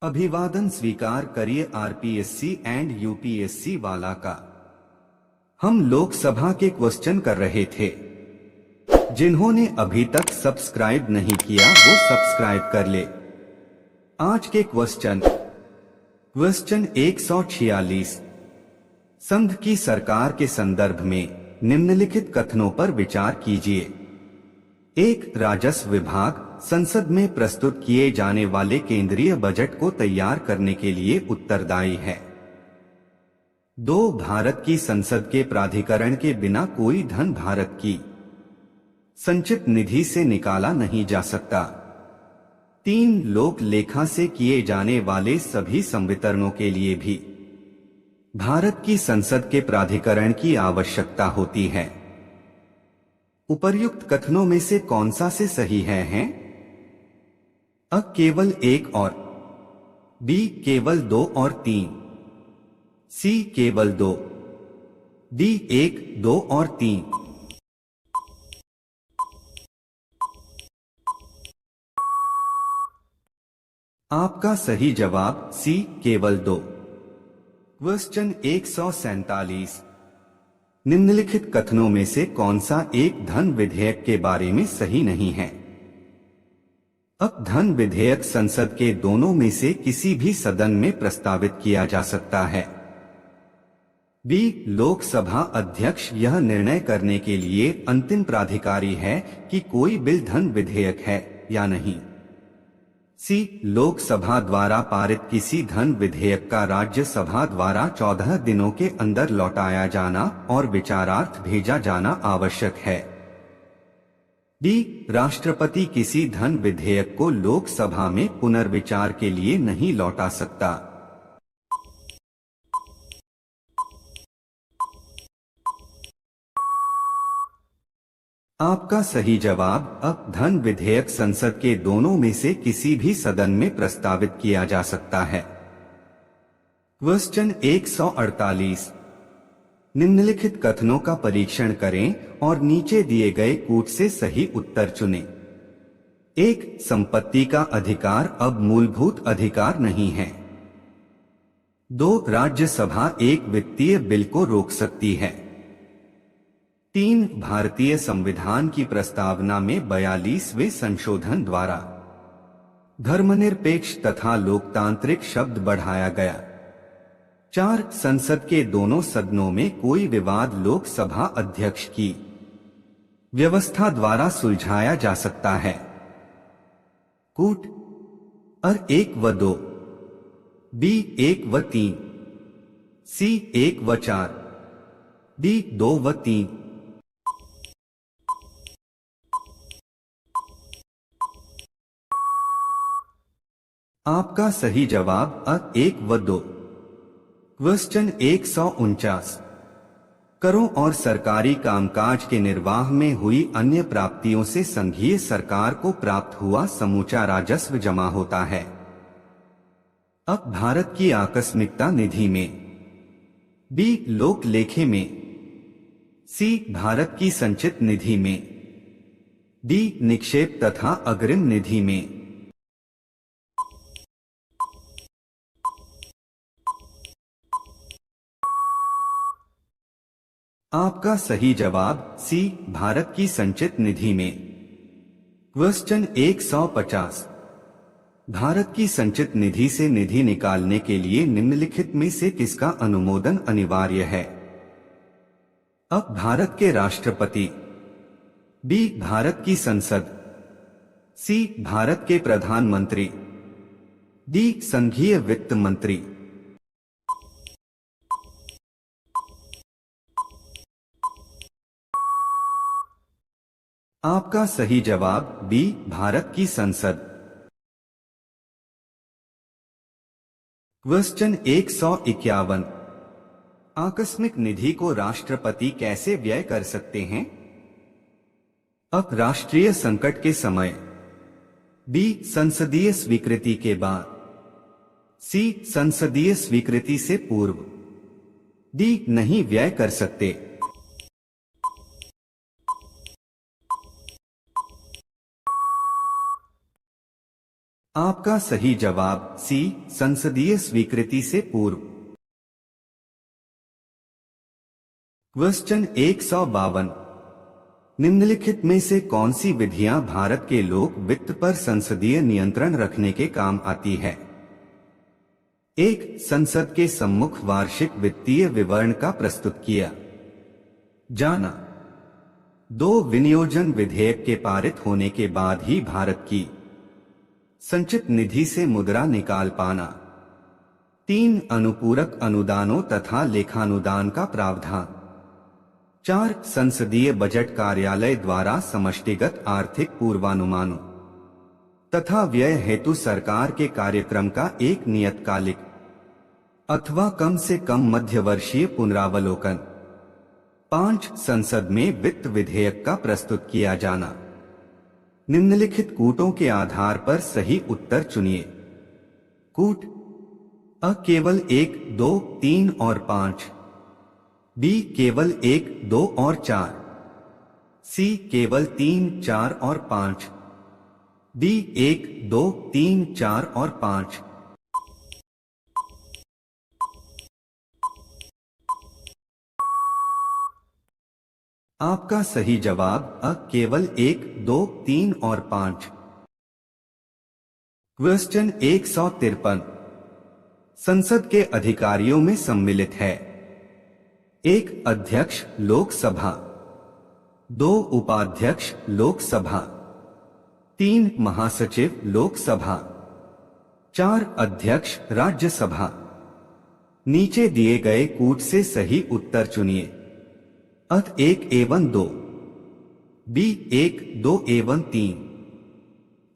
अभिवादन स्वीकार करिए आरपीएससी एंड यूपीएससी वाला का। हम लोकसभा के क्वेश्चन कर रहे थे। जिन्होंने अभी तक सब्सक्राइब नहीं किया वो सब्सक्राइब कर ले। आज के क्वेश्चन 146। संघ की सरकार के संदर्भ में निम्नलिखित कथनों पर विचार कीजिए। 1. राजस्व विभाग संसद में प्रस्तुत किए जाने वाले केंद्रीय बजट को तैयार करने के लिए उत्तरदायी है। 2. भारत की संसद के प्राधिकरण के बिना कोई धन भारत की संचित निधि से निकाला नहीं जा सकता। 3. लोक लेखा से किए जाने वाले सभी संवितरणों के लिए भी भारत की संसद के प्राधिकरण की आवश्यकता होती है। उपर्युक्त कथनों में से कौन सा से सही है? अ. केवल 1 और बी. केवल 2 और 3, सी. केवल 2, डी. 1, 2 और 3। आपका सही जवाब सी. केवल 2। क्वेश्चन 147। निम्नलिखित कथनों में से कौन सा एक धन विधेयक के बारे में सही नहीं है? अब धन विधेयक संसद के दोनों में से किसी भी सदन में प्रस्तावित किया जा सकता है। बी. लोकसभा अध्यक्ष यह निर्णय करने के लिए अंतिम प्राधिकारी है कि कोई बिल धन विधेयक है या नहीं। सी. लोकसभा द्वारा पारित किसी धन विधेयक का राज्यसभा द्वारा 14 दिनों के अंदर लौटाया जाना और विचारार्थ भेजा जाना आवश्यक है। डी. राष्ट्रपति किसी धन विधेयक को लोकसभा में पुनर्विचार के लिए नहीं लौटा सकता। आपका सही जवाब अब धन विधेयक संसद के दोनों में से किसी भी सदन में प्रस्तावित किया जा सकता है। क्वेश्चन 148। निम्नलिखित कथनों का परीक्षण करें और नीचे दिए गए कूट से सही उत्तर चुनें। 1. संपत्ति का अधिकार अब मूलभूत अधिकार नहीं है। 2. राज्यसभा एक वित्तीय बिल को रोक सकती है। 3. भारतीय संविधान की प्रस्तावना में 42वें संशोधन द्वारा धर्मनिरपेक्ष तथा लोकतांत्रिक शब्द बढ़ाया गया। 4. संसद के दोनों सदनों में कोई विवाद लोकसभा अध्यक्ष की व्यवस्था द्वारा सुलझाया जा सकता है। कूट अर 1 व 2, बी 1 व 3, सी 1 व 4, डी 2 व 3। आपका सही जवाब अ 1 व 2। क्वेश्चन 149। करों और सरकारी कामकाज के निर्वाह में हुई अन्य प्राप्तियों से संघीय सरकार को प्राप्त हुआ समूचा राजस्व जमा होता है। अब भारत की आकस्मिकता निधि में, बी. लोक लेखे में, सी. भारत की संचित निधि में, डी. निक्षेप तथा अग्रिम निधि में। आपका सही जवाब सी. भारत की संचित निधि में। क्वेश्चन 150। भारत की संचित निधि से निधि निकालने के लिए निम्नलिखित में से किसका अनुमोदन अनिवार्य है? अब भारत के राष्ट्रपति, बी. भारत की संसद, सी. भारत के प्रधानमंत्री, डी. संघीय वित्त मंत्री। आपका सही जवाब बी. भारत की संसद। क्वेश्चन 151। आकस्मिक निधि को राष्ट्रपति कैसे व्यय कर सकते हैं? अब राष्ट्रीय संकट के समय, बी. संसदीय स्वीकृति के बाद, सी. संसदीय स्वीकृति से पूर्व, डी. नहीं व्यय कर सकते। आपका सही जवाब सी, संसदीय स्वीकृति से पूर्व। क्वेश्चन 152। निम्नलिखित में से कौन सी विधियां भारत के लोक वित्त पर संसदीय नियंत्रण रखने के काम आती है? 1. संसद के सम्मुख वार्षिक वित्तीय विवरण का प्रस्तुत किया जाना। 2. विनियोजन विधेयक के पारित होने के बाद ही भारत की संचित निधि से मुद्रा निकाल पाना। 3. अनुपूरक अनुदानों तथा लेखानुदान का प्रावधान। 4. संसदीय बजट कार्यालय द्वारा समष्टिगत आर्थिक पूर्वानुमानों तथा व्यय हेतु सरकार के कार्यक्रम का एक नियतकालिक अथवा कम से कम मध्यवर्षीय पुनरावलोकन। 5. संसद में वित्त विधेयक का प्रस्तुत किया जाना। निम्नलिखित कूटों के आधार पर सही उत्तर चुनिए। कूट अ केवल 1, 2, 3 और 5। बी केवल 1, 2 और 4। सी केवल 3, 4 और 5। डी 1, 2, 3, 4 और 5। आपका सही जवाब अ केवल 1, 2, 3 और 5। क्वेश्चन 153। संसद के अधिकारियों में सम्मिलित है 1. अध्यक्ष लोकसभा। 2. उपाध्यक्ष लोकसभा। 3. महासचिव लोकसभा। 4. अध्यक्ष राज्यसभा। नीचे दिए गए कूट से सही उत्तर चुनिए। अथ 1 एवं 2। बी 1, 2 एवं 3।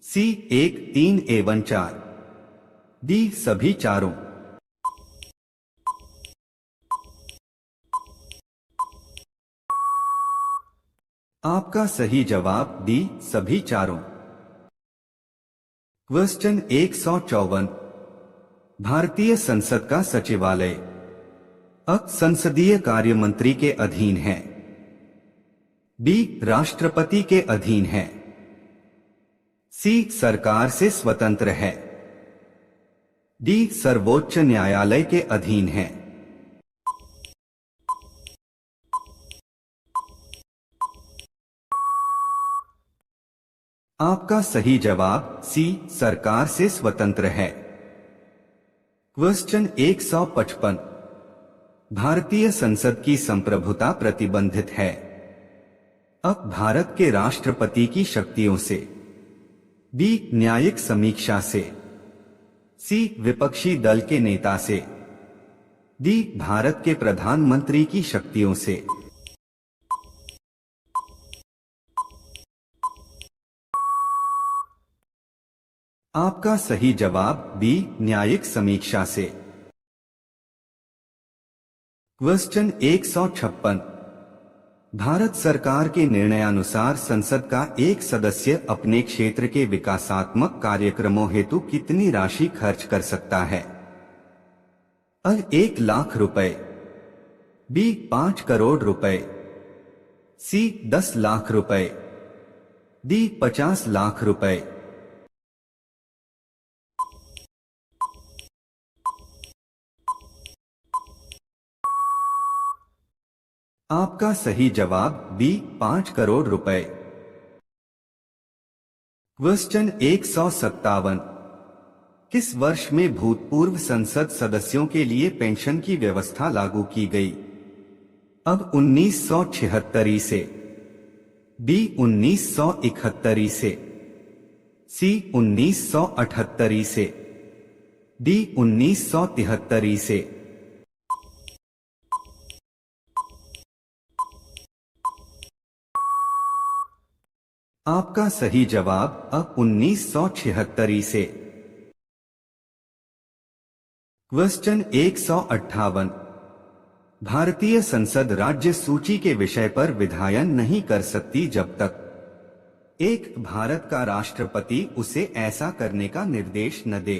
सी 1, 3 एवं 4। डी सभी चारों। आपका सही जवाब डी सभी चारों। क्वेश्चन 154। भारतीय संसद का सचिवालय अ संसदीय कार्य मंत्री के अधीन है। बी राष्ट्रपति के अधीन है। सी सरकार से स्वतंत्र है। डी सर्वोच्च न्यायालय के अधीन है। आपका सही जवाब सी सरकार से स्वतंत्र है। क्वेश्चन 155। भारतीय संसद की संप्रभुता प्रतिबंधित है अब भारत के राष्ट्रपति की शक्तियों से। बी न्यायिक समीक्षा से। सी विपक्षी दल के नेता से। डी भारत के प्रधानमंत्री की शक्तियों से। आपका सही जवाब बी न्यायिक समीक्षा से। क्वेश्चन 156। भारत सरकार के निर्णयानुसार संसद का एक सदस्य अपने क्षेत्र के विकासात्मक कार्यक्रमों हेतु कितनी राशि खर्च कर सकता है? अ 1 लाख रुपए। बी 5 करोड़ रुपए। सी 10 लाख रुपए। डी 50 लाख रुपए। आपका सही जवाब बी 5 करोड़ रुपए। क्वेश्चन 157। किस वर्ष में भूतपूर्व संसद सदस्यों के लिए पेंशन की व्यवस्था लागू की गई? अब 1976 से। बी 1971 से। सी 1978 से। डी 1973 से। आपका सही जवाब अब 1976 से। क्वेश्चन 158। भारतीय संसद राज्य सूची के विषय पर विधायन नहीं कर सकती जब तक 1. भारत का राष्ट्रपति उसे ऐसा करने का निर्देश न दे।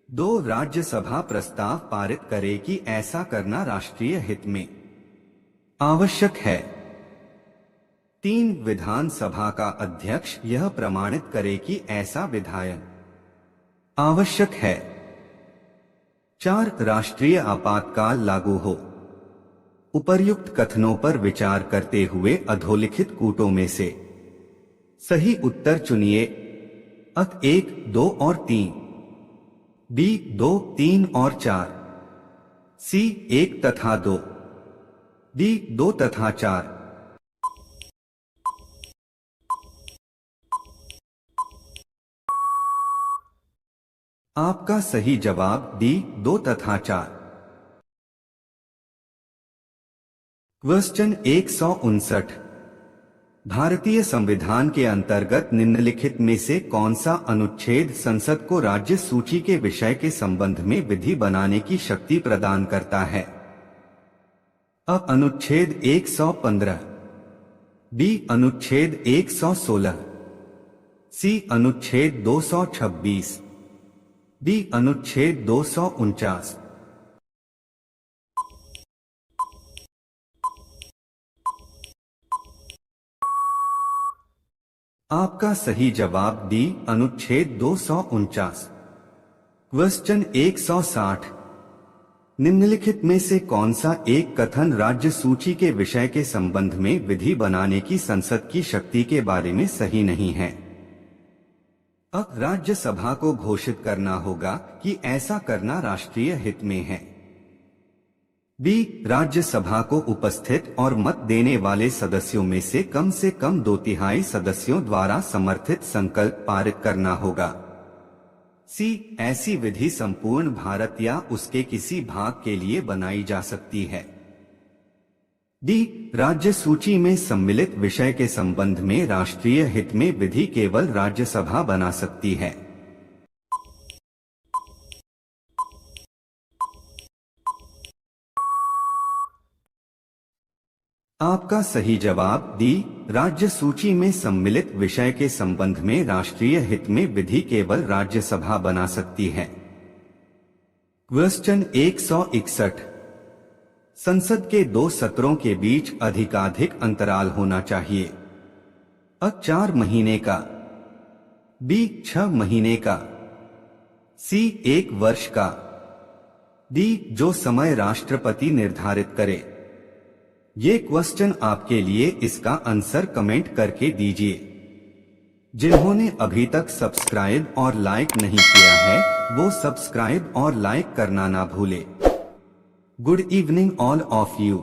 2. राज्यसभा प्रस्ताव पारित करे कि ऐसा करना राष्ट्रीय हित में आवश्यक है। 3. विधानसभा का अध्यक्ष यह प्रमाणित करे कि ऐसा विधायन आवश्यक है। 4 राष्ट्रीय आपातकाल लागू हो। उपर्युक्त कथनों पर विचार करते हुए अधोलिखित कूटों में से सही उत्तर चुनिए। अ 1, 2 और 3, बी 2, 3 और 4, सी 1 तथा 2, डी 2 तथा 4। आपका सही जवाब डी 2 तथा 4। क्वेश्चन 159। भारतीय संविधान के अंतर्गत निम्नलिखित में से कौन सा अनुच्छेद संसद को राज्य सूची के विषय के संबंध में विधि बनाने की शक्ति प्रदान करता है? अ अनुच्छेद 115, बी अनुच्छेद 116, सी अनुच्छेद 226, डी अनुच्छेद 249। आपका सही जवाब डी अनुच्छेद 249। क्वेश्चन 160। निम्नलिखित में से कौन सा एक कथन राज्य सूची के विषय के संबंध में विधि बनाने की संसद की शक्ति के बारे में सही नहीं है? अ राज्यसभा को घोषित करना होगा कि ऐसा करना राष्ट्रीय हित में है। बी राज्यसभा को उपस्थित और मत देने वाले सदस्यों में से कम 2/3 सदस्यों द्वारा समर्थित संकल्प पारित करना होगा। सी ऐसी विधि संपूर्ण भारत या उसके किसी भाग के लिए बनाई जा सकती है। डी राज्य सूची में सम्मिलित विषय के संबंध में राष्ट्रीय हित में विधि केवल राज्यसभा बना सकती है। आपका सही जवाब डी राज्य सूची में सम्मिलित विषय के संबंध में राष्ट्रीय हित में विधि केवल राज्यसभा बना सकती है। क्वेश्चन 161। संसद के 2 सत्रों के बीच अधिकाधिक अंतराल होना चाहिए। अ 4 महीने का, बी 6 महीने का, सी 1 वर्ष का, डी जो समय राष्ट्रपति निर्धारित करे। ये क्वेश्चन आपके लिए, इसका आंसर कमेंट करके दीजिए। जिन्होंने अभी तक सब्सक्राइब और लाइक नहीं किया है वो सब्सक्राइब और लाइक करना ना भूले। Good evening all of you.